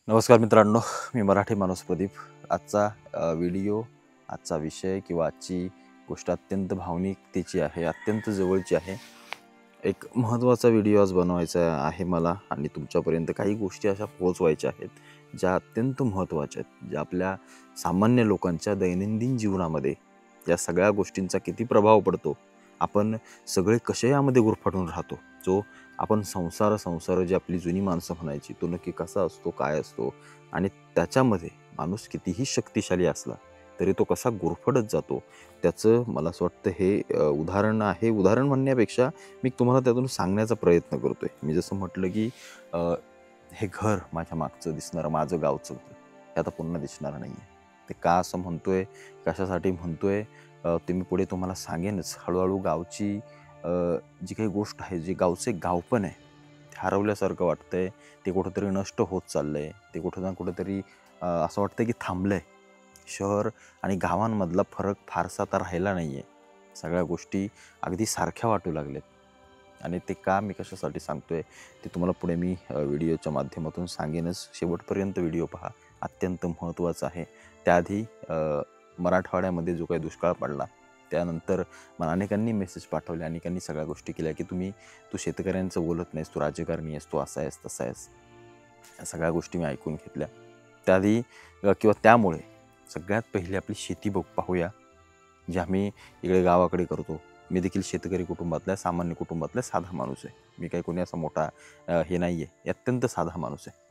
नमस्कार मित्रांनो, मी मराठी माणूस प्रदीप. व्हिडिओ, आजचा विषय किंवा आजची गोष्ट अत्यंत भावनिकतेची आहे, अत्यंत जवळची आहे. एक महत्त्वाचा व्हिडिओ आज बनवायचा आहे मला आणि तुमच्यापर्यंत काही गोष्टी अशा पोहोचवायच्या आहेत, ज्या अत्यंत महत्त्वाच्या आहेत, ज्या आपल्या सामान्य लोकांच्या दैनंदिन जीवनामध्ये या सगळ्या गोष्टींचा किती प्रभाव पडतो, आपण सगळे कसे यामध्ये गुरफटून राहतो, जो आपण संसार जी आपली जुनी माणसं म्हणायची, तो नक्की कसा असतो, काय असतो आणि त्याच्यामध्ये माणूस कितीही शक्तिशाली असला तरी तो कसा गुरफटत जातो, त्याचं मला असं वाटतं हे उदाहरण आहे. उदाहरण म्हणण्यापेक्षा मी तुम्हाला त्यातून सांगण्याचा प्रयत्न करतो आहे. मी जसं म्हटलं की हे घर माझ्या मागचं दिसणारं माझं गावचं होतं, हे आता पुन्हा दिसणार नाही आहे. ते का असं म्हणतो आहे, कशासाठी म्हणतो आहे, ते मी पुढे तुम्हाला सांगेनच. हळूहळू गावची जी काही गोष्ट आहे, जे गावचे गावपण आहे, ते हरवल्यासारखं वाटतं आहे. ते कुठंतरी नष्ट होत चाललं आहे. ते कुठं ना कुठंतरी असं वाटतं की थांबलं आहे. शहर आणि गावांमधला फरक फारसा तर राहिला नाही आहे. सगळ्या गोष्टी अगदी सारख्या वाटू लागल्यात आणि ते का मी कशासाठी सांगतो आहे, ते तुम्हाला पुढे मी व्हिडिओच्या माध्यमातून सांगेनच. शेवटपर्यंत व्हिडिओ पहा, अत्यंत महत्त्वाचं आहे. त्याआधी मराठवाड्यामध्ये जो काही दुष्काळ पडला, त्यानंतर मला अनेकांनी मेसेज पाठवले, अनेकांनी सगळ्या गोष्टी केल्या की तू शेतकऱ्यांचं बोलत नाहीस, तू राजकारणी आहेस, तू असा आहेस, तसा आहेस. या सगळ्या गोष्टी मी ऐकून घेतल्या. त्याआधी किंवा त्यामुळे सगळ्यात पहिली आपली शेती पाहूया, जी आम्ही इकडे गावाकडे करतो. मी देखील शेतकरी कुटुंबातला, सामान्य कुटुंबातला साधा माणूस आहे. मी काही कोणी असा मोठा हे नाही आहे, अत्यंत साधा माणूस आहे.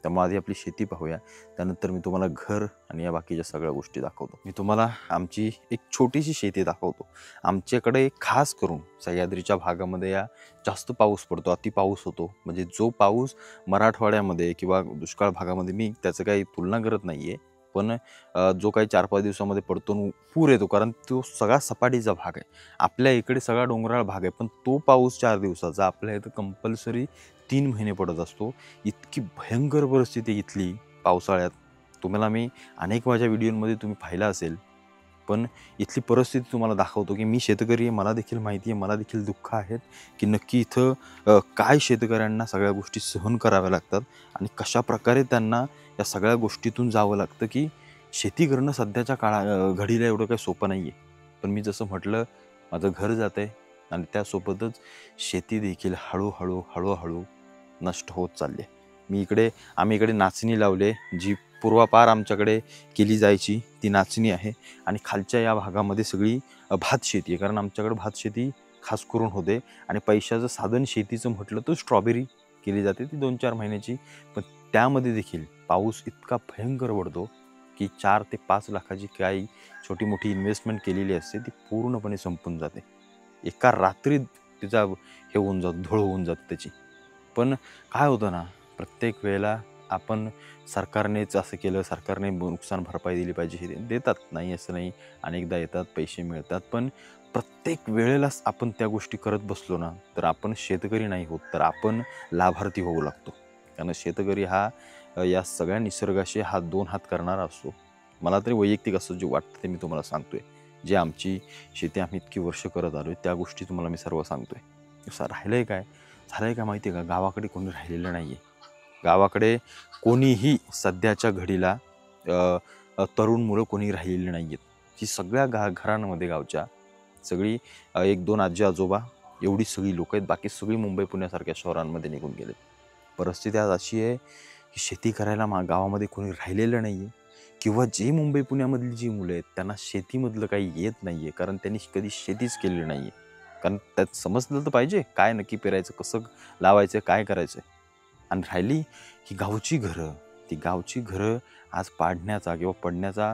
त्यामुळे आधी आपली शेती पाहूया, त्यानंतर मी तुम्हाला घर आणि या बाकीच्या सगळ्या गोष्टी दाखवतो. मी तुम्हाला आमची एक छोटीशी शेती दाखवतो. आमच्याकडे खास करून सह्याद्रीच्या भागामध्ये या जास्त पाऊस पडतो, अति पाऊस होतो. म्हणजे जो पाऊस मराठवाड्यामध्ये किंवा दुष्काळ भागामध्ये मी त्याचं काही तुलना करत नाही आहे, पण जो काही 4-5 दिवसामध्ये पडतो पूर येतो, कारण तो सगळा सपाटीचा भाग आहे. आपल्या इकडे सगळा डोंगराळ भाग आहे, पण तो पाऊस 4 दिवसाचा आपल्या इथं कंपल्सरी 3 महिने पडत असतो. इतकी भयंकर परिस्थिती इथली पावसाळ्यात. तुम्हाला मी अनेक माझ्या व्हिडिओमध्ये तुम्ही पाहिलं असेल, पण इथली परिस्थिती तुम्हाला दाखवतो की मी शेतकरी आहे, मला देखील माहिती आहे, मला देखील दुःख आहेत की नक्की इथं काय शेतकऱ्यांना सगळ्या गोष्टी सहन कराव्या लागतात आणि कशाप्रकारे त्यांना या सगळ्या गोष्टीतून जावं लागतं, की शेती करणं सध्याच्या घडीला एवढं काही सोपं नाही आहे. पण मी जसं म्हटलं, माझं घर जातं आहे आणि त्यासोबतच शेती देखील हळूहळू नष्ट होत चालली आहे. आम्ही इकडे नाचणी लावले, जी पूर्वापार आमच्याकडे केली जायची ती नाचणी आहे आणि खालच्या या भागामध्ये सगळी भात शेती आहे, कारण आमच्याकडे भात शेती खास करून होते आणि पैशाचं साधन शेतीचं म्हटलं तर स्ट्रॉबेरी केली जाते, ती 2-4 महिन्याची. पण त्यामध्ये देखील पाऊस इतका भयंकर पडतो की 4 ते 5 लाखाची काही छोटी मोठी इन्व्हेस्टमेंट केलेली असते, ती पूर्णपणे संपून जाते. एका रात्रीत तिचा हे होऊन जातं, धूळ होऊन जाते त्याची. पण काय होतं ना, प्रत्येक वेळेला आपण सरकारनेच असं केलं, सरकारने नुकसान भरपाई दिली पाहिजे, हे देतात, नाही असं नाही. अनेकदा येतात, पैसे मिळतात, पण प्रत्येक वेळेलाच आपण त्या गोष्टी करत बसलो ना, तर आपण शेतकरी नाही होत, तर आपण लाभार्थी होऊ लागतो. कारण शेतकरी हा या सगळ्या निसर्गाशी दोन हात करणारा असतो. मला तरी वैयक्तिक असं जे वाटतं ते मी तुम्हाला सांगतो आहे. जे आमची शेती आम्ही इतकी वर्ष करत आलो आहे, त्या गोष्टी तुम्हाला मी सर्व सांगतो आहे. असं राहिलं आहे काय, झालं आहे का माहिती आहे का, गावाकडे कोणी राहिलेलं नाही आहे. गावाकडे कोणीही सध्याच्या घडीला तरुण मुलं कोणी राहिलेली नाही आहेत. ही सगळ्या घरांमध्ये गावच्या सगळी 1-2 आजी आजोबा एवढी सगळी लोकं आहेत. बाकी सगळी मुंबई पुण्यासारख्या शहरांमध्ये निघून गेलेत. परिस्थिती आज अशी आहे की शेती करायला गावामध्ये कोणी राहिलेलं नाही आहे किंवा जे मुंबई पुण्यामधली जी मुलं आहेत त्यांना शेतीमधलं काही येत नाही आहे, कारण त्यांनी कधी शेतीच केलेली नाही आहे. कारण त्यात समजलं तर पाहिजे काय नक्की पेरायचं, कसं लावायचं, काय करायचं. आणि राहिली ही गावची घरं आज पाडण्याचा किंवा पडण्याचा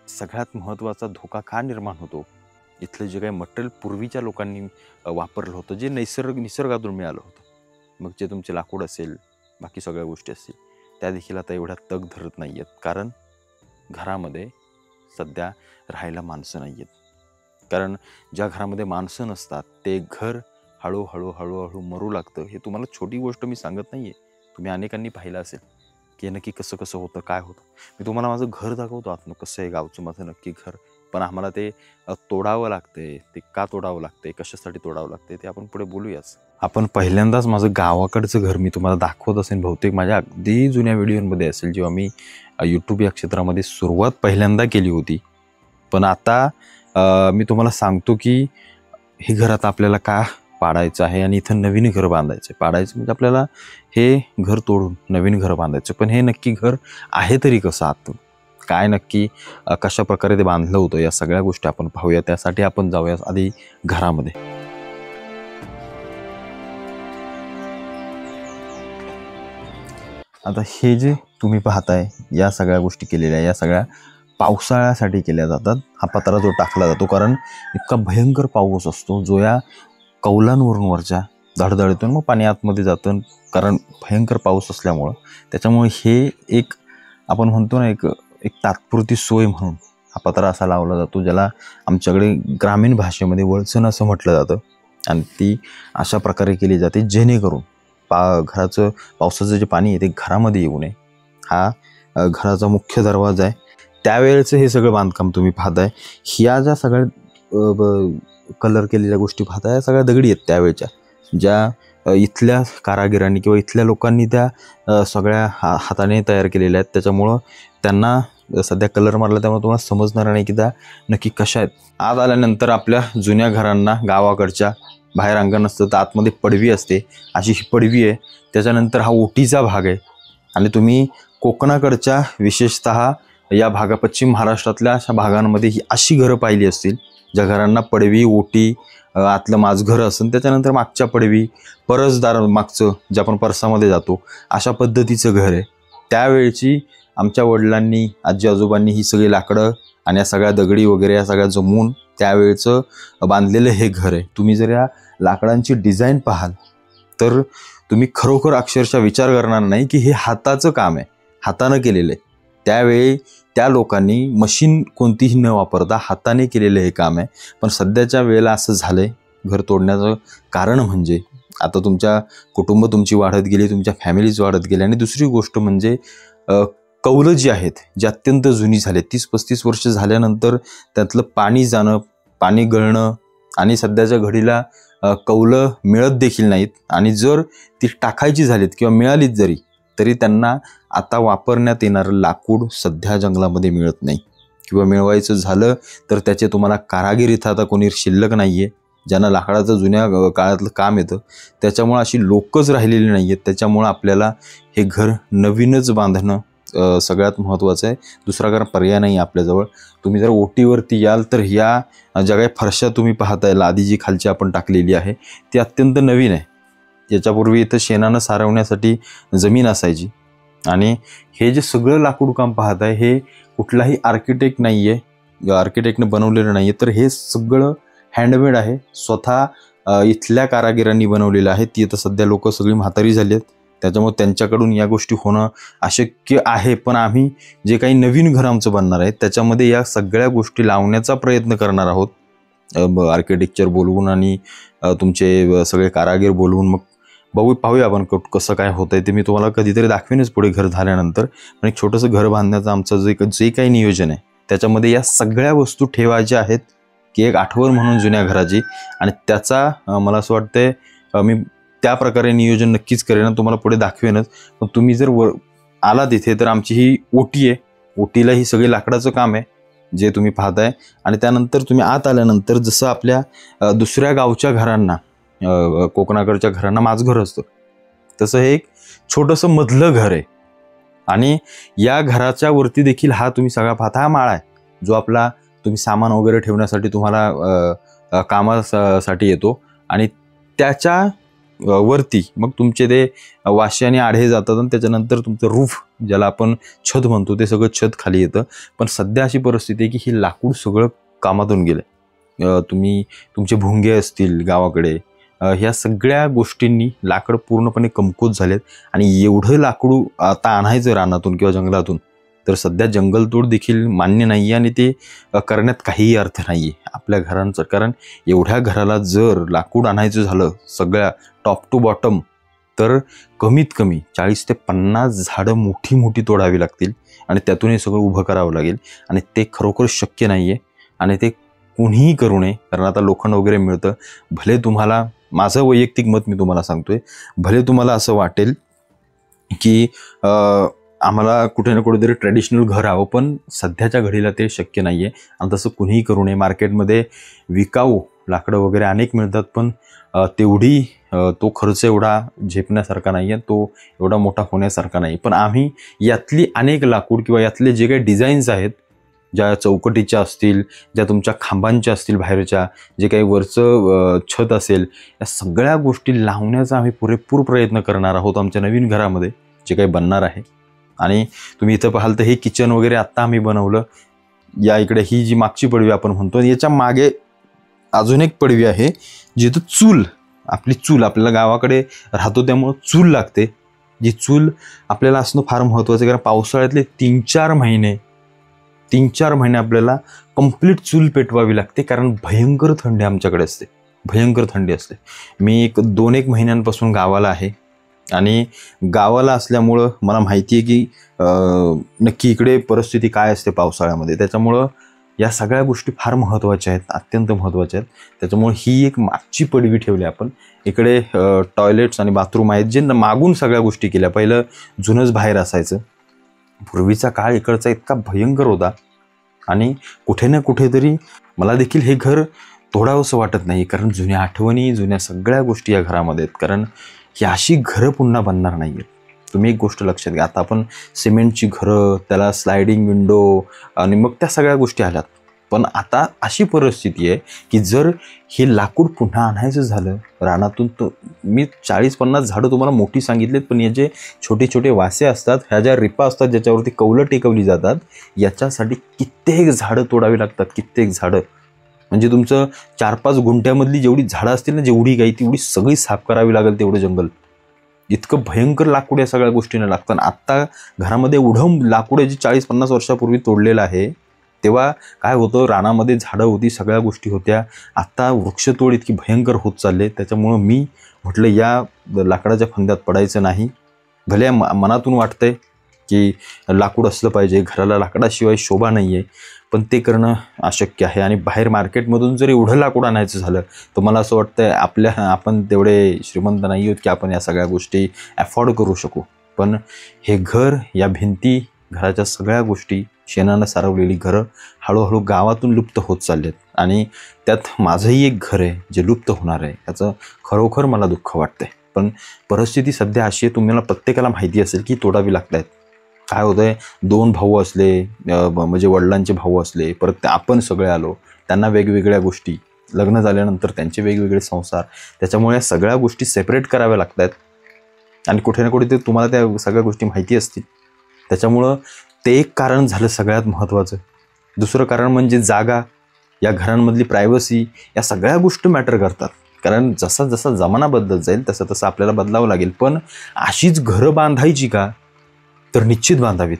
सगळ्यात महत्त्वाचा धोका का निर्माण होतो. इथलं जे काही मटेरियल पूर्वीच्या लोकांनी वापरलं होतं, जे निसर्गातून मिळालं होतं, मग जे तुमचे लाकूड असेल, बाकी सगळ्या गोष्टी असतील, त्या देखील आता एवढ्या तग धरत नाही आहेत, कारण घरामध्ये सध्या राहायला माणसं नाही आहेत. कारण ज्या घरामध्ये माणसं नसतात ते घर हळूहळू मरू लागतं. हे तुम्हाला छोटी गोष्ट मी सांगत नाही आहे, तुम्ही अनेकांनी पाहिलं असेल की नक्की कसं कसं होतं, काय होतं. मी तुम्हाला माझं घर दाखवतो आतनं, कसं आहे गावचं माझं नक्की घर, पण आम्हाला ते तोडावं लागते. ते का तोडावं लागते, कशासाठी तोडावं लागते ते आपण पुढे बोलूयाच. आपण पहिल्यांदाच माझं गावाकडचं घर मी तुम्हाला दाखवत असेल, बहुतेक माझ्या अगदी जुन्या व्हिडिओमध्ये असेल, जेव्हा मी यूट्यूब या क्षेत्रामध्ये सुरुवात पहिल्यांदा केली होती. पण आता मी तुम्हाला सांगतो की हे घर आता आपल्याला का पाडायचं आहे आणि इथं नवीन घर बांधायचं आहे. पाडायचं म्हणजे आपल्याला हे घर तोडून नवीन घर बांधायचं. पण हे नक्की घर आहे तरी कसं, आतून काय नक्की कशा प्रकारे ते बांधलं होतं, या सगळ्या गोष्टी आपण पाहूया. त्यासाठी आपण जाऊया आधी घरामध्ये. आता हे जे तुम्ही पाहताय या सगळ्या गोष्टी केलेल्या, या सगळ्या पावसाळ्यासाठी केल्या जातात. हा पत्रा जो टाकला जातो कारण इतका भयंकर पाऊस असतो, जो या कौलांवरून वरच्या धडधडीतून मग पाणी आतमध्ये जातं, कारण भयंकर पाऊस असल्यामुळं. त्याच्यामुळे हे एक आपण म्हणतो ना, एक तात्पुरती सोय म्हणून हा पत्रा असा लावला जातो, ज्याला आमच्याकडे ग्रामीण भाषेमध्ये वळसण असं म्हटलं जातं. आणि ती अशा प्रकारे केली जाते जेणेकरून घराचं पावसाचं जे पाणी आहे ते घरामध्ये येऊ नये. हा घराचा मुख्य दरवाजा आहे. त्यावेळेचं हे सगळं बांधकाम तुम्ही पाहताय. ह्या ज्या सगळ्या कलर केलेल्या गोष्टी पाहताय, सगळ्या दगडी आहेत त्यावेळच्या, ज्या इथल्या कारागिरांनी किंवा इथल्या लोकांनी त्या सगळ्या हाताने तयार केलेल्या आहेत. त्याच्यामुळं त्यांना सध्या कलर मारला, त्यामुळे तुम्हाला समजणार नाही की त्या नक्की कशा आहेत. आत आल्यानंतर आपल्या जुन्या घरांना गावाकडच्या बाहेर अंगण असतं, तर आतमध्ये पडवी असते. अशी ही पडवी आहे. त्याच्यानंतर हा ओटीचा भाग आहे. आणि तुम्ही कोकणाकडच्या विशेषतः या पश्चिम महाराष्ट्रातल्या अशा भागांमध्ये ही अशी घरं पाहिली असतील, ज्या घरांना पडवी, ओटी, आतलं माझघर असेल, त्याच्यानंतर मागच्या पडवी, परसदार मागचं जे आपण परसामध्ये जातो, अशा पद्धतीचं घर आहे. त्यावेळची आमच्या वडिलांनी, आजी आजोबांनी ही सगळी लाकडं आणि या सगळ्या दगडी वगैरे या सगळ्या जमवून त्यावेळचं बांधलेलं हे घर आहे. तुम्ही जर या लाकडांची डिझाईन पाहाल तर तुम्ही खरोखर अक्षरशः विचार करणार नाही की हे हाताचं काम आहे, हातानं केलेलं आहे. त्यावेळी त्या लोकांनी मशीन कोणतीही न वापरता हाताने केलेलं हे काम आहे. पण सध्याच्या वेळेला असं झालं आहे, घर तोडण्याचं कारण म्हणजे आता तुमच्या कुटुंब तुमची वाढत गेली, तुमच्या फॅमिलीज वाढत गेली. आणि दुसरी गोष्ट म्हणजे कौलं जी आहेत, जी अत्यंत जुनी झाली, 30-35 वर्ष झाल्यानंतर त्यातलं पाणी जाणं, पाणी गळणं, आणि सध्याच्या घडीला कौलं मिळत देखील नाहीत. आणि जर ती टाकायची झालीत किंवा मिळालीच जरी, तरी त्यांना आता वापरण्यात येणारं लाकूड सध्या जंगलामध्ये मिळत नाही, किंवा मिळवायचं झालं तर त्याचे तुम्हाला कारागीर इथं आता कोणी शिल्लक नाही आहे, ज्यांना लाकडाचं जुन्या काळातलं काम येतं. त्याच्यामुळं अशी लोकच राहिलेली नाही आहेत. त्याच्यामुळं आपल्याला हे घर नवीनच बांधणं सगळ्यात महत्त्वाचं आहे. दुसरा कारण पर्याय नाही आपल्याजवळ. तुम्ही जर ओटीवरती याल तर ह्या ज्या काही फरशा तुम्ही पाहताय, लादी जी खालची आपण टाकलेली आहे ती अत्यंत नवीन आहे. याच्यापूर्वी इथं शेणानं सारवण्यासाठी जमीन असायची. आणि हे जे सगळं लाकूड काम पाहताय हे कुठलाही आर्किटेक्ट नाही आहे, आर्किटेक्टनं बनवलेलं नाही आहे, तर हे सगळं हँडमेड आहे. स्वतः इथल्या कारागिरांनी बनवलेलं आहे. ती आता सध्या लोक सगळी म्हातारी झाली आहेत, त्याच्यामुळे त्यांच्याकडून या गोष्टी होणं अशक्य आहे. पण आम्ही जे काही नवीन घर आमचं बनणार आहे त्याच्यामध्ये या सगळ्या गोष्टी लावण्याचा प्रयत्न करणार आहोत. आर्किटेक्चर बोलवून आणि तुमचे सगळे कारागीर बोलवून मग पाहूया आपण कसं काय होतंय ते मी तुम्हाला कधीतरी दाखवेनच पुढे घर झाल्यानंतर. पण एक छोटंसं घर बांधण्याचं आमचं जे काही नियोजन आहे त्याच्यामध्ये या सगळ्या वस्तू ठेवायच्या आहेत, की एक आठवण म्हणून जुन्या घराची. आणि त्याचा मला असं वाटतंय मी त्या प्रकारे नियोजन नक्कीच करेन आणि तुम्हाला पुढे दाखवेनच. पण तुम्ही जर आला तिथे तर आमची ही ओटी आहे. ओटीला ही सगळी लाकडाचं काम आहे जे तुम्ही पाहताय. आणि त्यानंतर तुम्ही आत आल्यानंतर जसं आपल्या दुसऱ्या गावच्या घरांना, कोकणाकडच्या घरांना माझघर असतं, तसं हे एक छोटंसं मधलं घर आहे. आणि या घराच्या वरती देखील हा तुम्ही सगळा पाहता हा माळा आहे, जो आपला तुम्ही सामान वगैरे ठेवण्यासाठी तुम्हाला कामासाठी येतो. आणि त्याच्या वरती मग तुमचे ते वाशे आणि आढे जातात आणि त्याच्यानंतर तुमचं रूफ, ज्याला आपण छत म्हणतो, ते सगळं छत खाली येतं. पण सध्या अशी परिस्थिती आहे की हे लाकूड सगळं कामातून गेलं. तुम्ही तुमचे भुंगे असतील गावाकडे, ह्या सगळ्या गोष्टींनी लाकड पूर्णपणे कमकुवत झालेत. आणि एवढं लाकूड आता आणायचं रानातून किंवा जंगलातून, तर सध्या जंगलतोड देखील मान्य नाही आहे आणि ते करण्यात काहीही अर्थ नाही आहे आपल्या घरांचं. कारण एवढ्या घराला जर लाकूड आणायचं झालं सगळ्या टॉप टू बॉटम, तर कमीत कमी 40 ते 50 झाडं मोठी मोठी तोडावी लागतील आणि त्यातून हे सगळं उभं करावं लागेल. आणि ते खरोखर शक्य नाही आहे. आणि ते कुणीही करू नये. कारण आता लोखंड वगैरे मिळतं. भले तुम्हाला, माझं वैयक्तिक मत मी तुम्हाला सांगतोय, भले तुम्हाला असं वाटेल की आम्हाला कुठे ना कुठेतरी ट्रॅडिशनल घर हवं, पण सध्याच्या घडीला ते शक्य नाही आहे आणि तसं कुणीही करू नये. मार्केटमध्ये विकाऊ लाकडं वगैरे अनेक मिळतात, पण तेवढी तो खर्च एवढा झेपण्यासारखा नाही आहे, तो एवढा मोठा होण्यासारखा नाही. पण आम्ही यातली अनेक लाकूड किंवा यातले जे काही डिझाईन्स आहेत, ज्या चौकटीच्या असतील, ज्या तुमच्या खांबांच्या असतील, बाहेरच्या जे काही वरचं छत असेल, या सगळ्या गोष्टी लावण्याचा आम्ही पुरेपूर प्रयत्न करणार आहोत आमच्या नवीन घरामध्ये जे काही बनणार आहे. आणि तुम्ही इथं पाहाल तर हे किचन वगैरे आत्ता आम्ही बनवलं. या इकडे ही जी मागची पडवी आपण म्हणतो, याच्या मागे अजून एक पडवी आहे जिथं चूल, आपली चूल, आपल्याला गावाकडे राहतो त्यामुळं चूल लागते. जी चूल आपल्याला असणं फार महत्त्वाचं आहे, कारण पावसाळ्यातले 3-4 महिने आपल्याला कंप्लीट चूल पेटवावी लागते, कारण भयंकर थंडी आमच्याकडे असते, भयंकर थंडी असते. मी 2-1 महिन्यांपासून गावाला आहे आणि गावाला असल्यामुळं मला माहिती आहे की नक्की इकडे परिस्थिती काय असते पावसाळ्यामध्ये. त्याच्यामुळं या सगळ्या गोष्टी फार महत्त्वाच्या आहेत, अत्यंत महत्त्वाच्या आहेत. त्याच्यामुळे ही एक मागची पडवी ठेवली आपण. इकडे टॉयलेट्स आणि बाथरूम आहेत, जे मागून सगळ्या गोष्टी केल्या. पहिलं जुनंच बाहेर असायचं. पूर्वीचा काळ इकडचा इतका भयंकर होता आणि कुठे ना कुठेतरी मला देखील हे घर तोडावंसं वाटत नाही, कारण जुन्या आठवणी, जुन्या सगळ्या गोष्टी या घरामध्ये आहेत. कारण ही अशी घरं पुन्हा बनणार नाही आहेत. तुम्ही एक गोष्ट लक्षात घ्या, आता आपण सिमेंटची घरं, त्याला स्लायडिंग विंडो आणि मग त्या सगळ्या गोष्टी आल्यात. पण आता अशी परिस्थिती आहे की जर हे लाकूड पुन्हा आणायचं झालं रानातून, तर मी 40-50 झाडं तुम्हाला मोठी सांगितलीत, पण याचे छोटे छोटे वासे असतात, ह्या ज्या रिपा असतात ज्याच्यावरती कौलं टेकवली जातात, याच्यासाठी कित्येक झाडं तोडावी लागतात, कित्येक झाडं. म्हणजे तुमचं 4-5 गुंठ्यामधली जेवढी झाडं असतील ना, जेवढी काही तेवढी सगळी साफ करावी लागेल, तेवढं जंगल. इतकं भयंकर लाकूड या सगळ्या गोष्टींना लागतं. आत्ता घरामध्ये एवढं लाकूड आहे जे 40-50 वर्षापूर्वी तोडलेलं आहे. तेव्हा काय होतं, रानामध्ये झाडं होती, सगळ्या गोष्टी होत्या. आत्ता वृक्षतोड इतकी भयंकर होत चालले. त्याच्यामुळं मी म्हटलं या लाकडाच्या फंद्यात पडायचं नाही. भले मनातून वाटतंय की लाकूड असलं पाहिजे, घराला लाकडाशिवाय शोभा नाही आहे, पण ते करणं अशक्य आहे. आणि बाहेर मार्केटमधून जर एवढं लाकूड आणायचं झालं तर मला असं वाटतं आपण तेवढे श्रीमंत नाही आहोत की आपण या सगळ्या गोष्टी अफोर्ड करू शकू. पण हे घर, या भिंती, घराच्या सगळ्या गोष्टी, शेणानं सारवलेली घरं हळूहळू गावातून लुप्त होत चाललेत. आणि त्यात माझंही एक घर आहे जे लुप्त होणार आहे. याचं खरोखर मला दुःख वाटतंय. पण परिस्थिती सध्या अशी आहे, तुम्हाला प्रत्येकाला माहिती असेल की तोडावी लागतायत. काय होतं आहे, 2 भाऊ असले, म्हणजे वडिलांचे भाऊ असले, परत आपण सगळे आलो, त्यांना वेगवेगळ्या गोष्टी, लग्न झाल्यानंतर त्यांचे वेगवेगळे संसार, त्याच्यामुळे सगळ्या गोष्टी सेपरेट कराव्या लागत आहेत. आणि कुठे ना कुठे ते तुम्हाला त्या सगळ्या गोष्टी माहिती असतील. त्याच्यामुळं ते एक कारण झालं सगळ्यात महत्त्वाचं. दुसरं कारण म्हणजे जागा, या घरांमधली प्रायव्हसी, या सगळ्या गोष्टी मॅटर करतात. कारण जसा जसा जमाना बदलत जाईल तसं तसं आपल्याला बदलावं लागेल. पण अशीच घरं बांधायची का, तर निश्चित बांधावीत.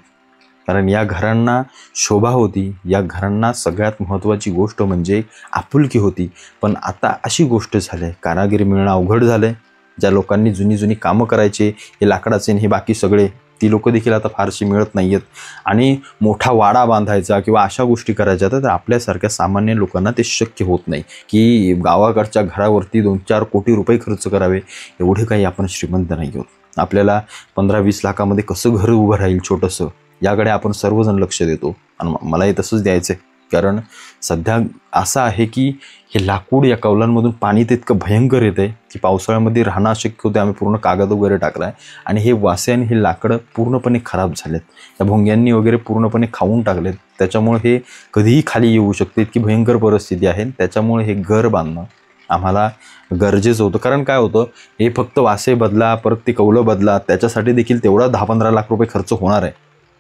कारण या घरांना शोभा होती, या घरांना सगळ्यात महत्त्वाची गोष्ट म्हणजे आपुलकी होती. पण आता अशी गोष्ट झाली आहे, कारागिरी मिळणं अवघड झालं आहे. ज्या लोकांनी जुनी कामं करायचे, हे लाकडाचे हे बाकी सगळे, ती लोकं देखील आता फारशी मिळत नाही आहेत. आणि मोठा वाडा बांधायचा किंवा अशा गोष्टी करायच्या तर आपल्यासारख्या सामान्य लोकांना ते शक्य होत नाही. की गावाकडच्या घरावरती 2-4 कोटी रुपये खर्च करावे, एवढे काही आपण श्रीमंत नाही आहोत. आपल्याला 15-20 लाखामध्ये कसं घर उभं राहील छोटंसं, याकडे आपण सर्वजण लक्ष देतो. आणि मलाही तसंच द्यायचं आहे. कारण सध्या असं आहे की हे लाकूड, या कौलांमधून पाणी तर इतकं भयंकर येतं आहे की पावसाळ्यामध्ये राहणं अशक्य होते. आम्ही पूर्ण कागद वगैरे टाकला आहे आणि हे वासे आणि हे लाकडं पूर्णपणे खराब झालेत. त्या भोंग्यांनी वगैरे पूर्णपणे खाऊन टाकलेत. त्याच्यामुळे हे कधीही खाली येऊ शकते, इतकी भयंकर परिस्थिती आहे. त्याच्यामुळे हे घर बांधणं आम्हाला गरजेचं होतं. कारण काय होतं, हे फक्त वासे बदला, परत ते कौलं बदला, त्याच्यासाठी देखील तेवढा 10-15 लाख रुपये खर्च होणार आहे.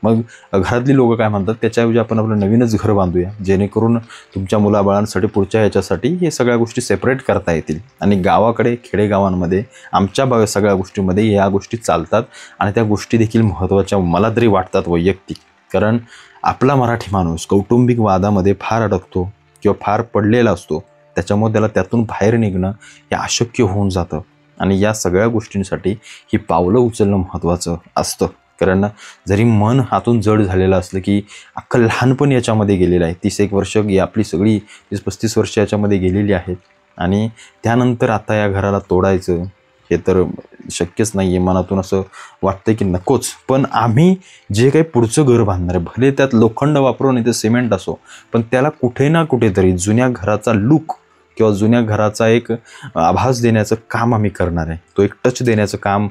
मग घरातली लोकं काय म्हणतात, त्याच्याऐवजी आपण आपलं नवीनच घर बांधूया, जेणेकरून तुमच्या मुलाबाळांसाठी पुढच्या ह्याच्यासाठी हे सगळ्या गोष्टी सेपरेट करता येतील. आणि गावाकडे, खेडेगावांमध्ये, आमच्या सगळ्या गोष्टींमध्ये या गोष्टी चालतात आणि त्या गोष्टी देखील महत्त्वाच्या मला तरी वाटतात वैयक्तिक. कारण आपला मराठी माणूस कौटुंबिक वादामध्ये फार अडकतो किंवा फार पडलेला असतो. त्याच्यामुळे त्याला त्यातून बाहेर निघणं हे अशक्य होऊन जातं. आणि या सगळ्या गोष्टींसाठी ही पावलं उचलणं महत्त्वाचं असतं. कारण जरी मन हातून जड झालेलं असलं की अख्खं लहानपण याच्यामध्ये गेलेलं आहे. 30-1 वर्ष आपली सगळी 30-35 वर्ष याच्यामध्ये गेलेली आहेत आणि त्यानंतर आता या घराला तोडायचं हे तर शक्यच नाही आहे. मनातून असं वाटतं की नकोच. पण आम्ही जे काही पुढचं घर बांधणार आहे, भले त्यात लोखंड वापरून इथे सिमेंट असो, पण त्याला कुठे ना कुठेतरी जुन्या घराचा लूक किंवा जुन्या घराचा एक आभास देण्याचं काम आम्ही करणार आहे. तो एक टच देण्याचं काम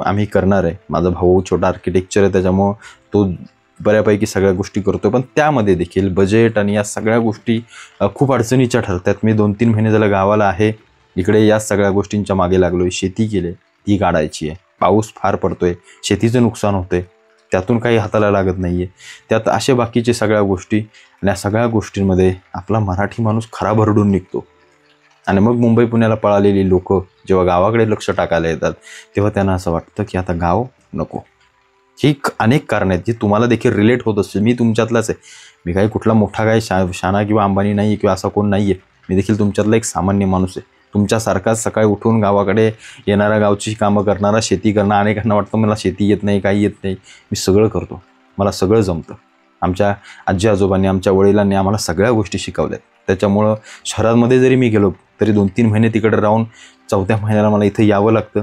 आम्ही करणार आहे. माझा भाऊ छोटा आर्किटेक्चर आहे, त्याच्यामुळं तो बऱ्यापैकी सगळ्या गोष्टी करतो. पण त्यामध्ये देखील बजेट आणि या सगळ्या गोष्टी खूप अडचणीच्या ठरतात. मी 2-3 महिने झालं गावाला आहे. इकडे या सगळ्या गोष्टींच्या मागे लागलो आहे. शेती केली, ती काढायची आहे. पाऊस फार पडतोय, शेतीचं नुकसान होतंय, त्यातून काही हाताला लागत नाही आहे. त्यात अशा बाकीचे सगळ्या गोष्टी आणि या सगळ्या गोष्टींमध्ये आपला मराठी माणूस खरा भरडून निघतो. आणि मग मुंबई पुण्याला पळालेली लोक जेव्हा गावाकडे लक्ष टाकायला येतात तेव्हा त्यांना असं वाटतं की आता गाव नको. ही अनेक कारणं आहेत जी तुम्हाला देखील रिलेट होत असतील. मी तुमच्यातलाच आहे. मी काही कुठला मोठा काही शाना किंवा अंबानी नाही किंवा असा कोण नाही आहे. मी देखील तुमच्यातला एक सामान्य माणूस आहे. तुमच्यासारखाच सकाळी उठून गावाकडे येणारा, गावची कामं करणारा, शेती करणारा. अनेकांना वाटतं मला शेती येत नाही, काही येत नाही. मी सगळं करतो, मला सगळं जमतं. आमच्या आजी आजोबांनी, आमच्या वडिलांनी आम्हाला सगळ्या गोष्टी शिकवल्या. त्याच्यामुळं शहरामध्ये जरी मी गेलो तरी 2-3 महिने तिकडे राहून 4थ्या महिन्याला मला इथं यावं लागतं.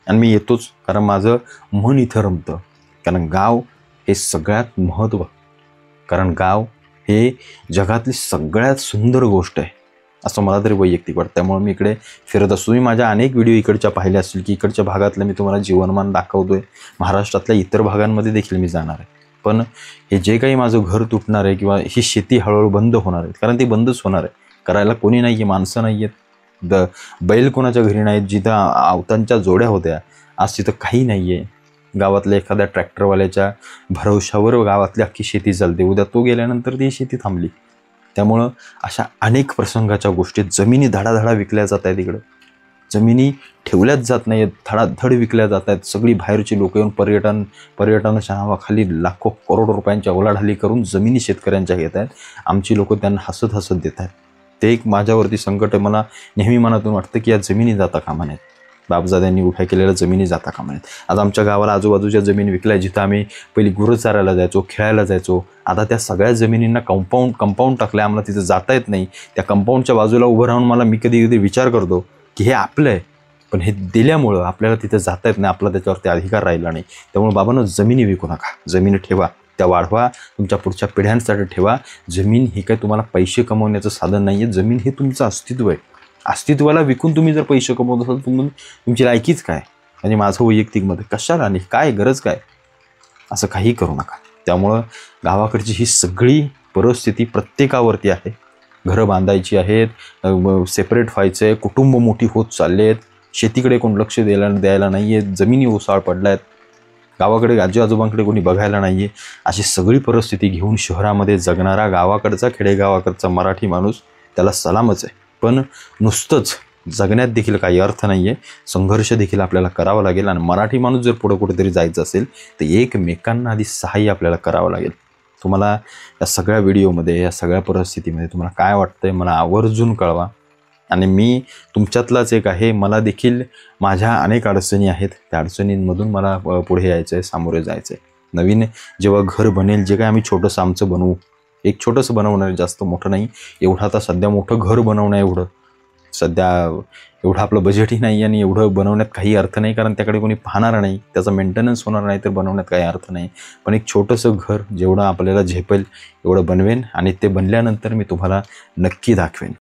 आणि मी येतोच कारण माझं मन इथं रमतं. कारण गाव हे सगळ्यात महत्त्व, कारण गाव हे जगातली सगळ्यात सुंदर गोष्ट आहे असं मला तरी वैयक्तिक वाटतं. त्यामुळे मी इकडे फिरत असतो. मी माझ्या अनेक व्हिडिओ इकडच्या पाहिले असतील की इकडच्या भागातलं मी तुम्हाला जीवनमान दाखवतो आहे. महाराष्ट्रातल्या इतर भागांमध्ये देखील मी जाणार आहे. पण हे जे काही माझं घर तुटणार आहे किंवा ही शेती हळूहळू बंद होणार आहे, कारण ती बंदच होणार आहे. करायला कोणी नाही आहे, माणसं नाही आहेत, बैल कोणाच्या घरी नाहीत. जिथं आवतांच्या जोड्या होत्या आज तिथं काही नाही आहे. गावातल्या एखाद्या ट्रॅक्टरवाल्याच्या भरवशावर गावातली अख्खी शेती चालते. उद्या तो गेल्यानंतर ती शेती थांबली. त्यामुळं अशा अनेक प्रसंगाच्या गोष्टी, जमिनी धडाधडा विकल्या जात आहेत. इकडं जमिनी ठेवल्याच जात नाही आहेत, धडाधड विकल्या जात आहेत. सगळी बाहेरची लोक येऊन पर्यटनाच्या नावाखाली लाखो करोड रुपयांच्या ओलाढाली करून जमिनी शेतकऱ्यांच्या घेत आहेत. आमची लोक त्यांना हसत हसत देत आहेत. ते एक माझ्यावरती संकट आहे. मला नेहमी मनातून वाटतं की या जमिनी जाता कामा नयेत. बापजाद्यांनी उभ्या केलेल्या जमिनी जाता कामा नयेत. आज आमच्या गावाला आजूबाजूच्या जमीन विकल्या, जिथं आम्ही पहिली गुरं चारायला जायचो, खेळायला जायचो. आता त्या सगळ्या जमिनींना कंपाऊंड टाकलं. आम्हाला तिथं जाता येत नाही. त्या कंपाऊंडच्या बाजूला उभं राहून मी कधी कधी विचार करतो की हे आपलं आहे, पण हे दिल्यामुळं आपल्याला तिथं जाता येत नाही, आपला त्याच्यावरती अधिकार राहिला नाही. त्यामुळे बाबांनो, जमिनी विकू नका, जमिनी ठेवा, त्या वाढवा, तुमच्या पुढच्या पिढ्यांसाठी ठेवा. जमीन ही काही तुम्हाला पैसे कमवण्याचं साधन नाही आहे. जमीन हे तुमचं अस्तित्व आहे. अस्तित्वाला विकून तुम्ही जर पैसे कमवत असाल तुमची लायकीच काय? म्हणजे माझं वैयक्तिक मत, कशाला आणि काय गरज काय? असं काही करू नका. त्यामुळं गावाकडची ही सगळी परिस्थिती प्रत्येकावरती आहे. घरं बांधायची आहेत, सेपरेट व्हायचं आहे, कुटुंब मोठी होत चालले आहेत, शेतीकडे कोण लक्ष द्यायला नाही आहे, जमिनी ओसाळ पडल्या आहेत, गावाकडे आजी आजोबांकडे कोणी बघायला नाही आहे. अशी सगळी परिस्थिती घेऊन शहरामध्ये जगणारा गावाकडचा, खेडेगावाकडचा मराठी माणूस त्याला सलामच आहे. पण नुसतंच जगण्यात देखील काही अर्थ नाही आहे. संघर्ष देखील आपल्याला करावा लागेल. आणि मराठी माणूस जर पुढं कुठेतरी जायचं असेल तर एकमेकांना आधी सहाय्य आपल्याला करावं लागेल. तुम्हाला या सगळ्या व्हिडिओमध्ये, या सगळ्या परिस्थितीमध्ये तुम्हाला काय वाटतंय मला आवर्जून कळवा. आणि मी तुमच्यातलाच एक आहे. मला देखील माझ्या अनेक अडचणी आहेत. त्या अडचणींमधून मला पुढे यायचं आहे, सामोरे जायचं आहे. नवीन जेव्हा घर बनेल, जे काय आम्ही छोटंसं आमचं बनवू, एक छोटंसं बनवणार आहे, जास्त मोठं नाही. एवढं आता सध्या मोठं घर बनवणं एवढं सध्या एवढं आपलं बजेटही नाही आणि एवढं बनवण्यात काही अर्थ नाही, कारण त्याकडे कोणी पाहणार नाही, त्याचा मेंटेनन्स होणार नाही, तर बनवण्यात काही अर्थ नाही. पण एक छोटंसं घर जेवढं आपल्याला झेपेल एवढं बनवेन आणि ते बनल्यानंतर मी तुम्हाला नक्की दाखवेन.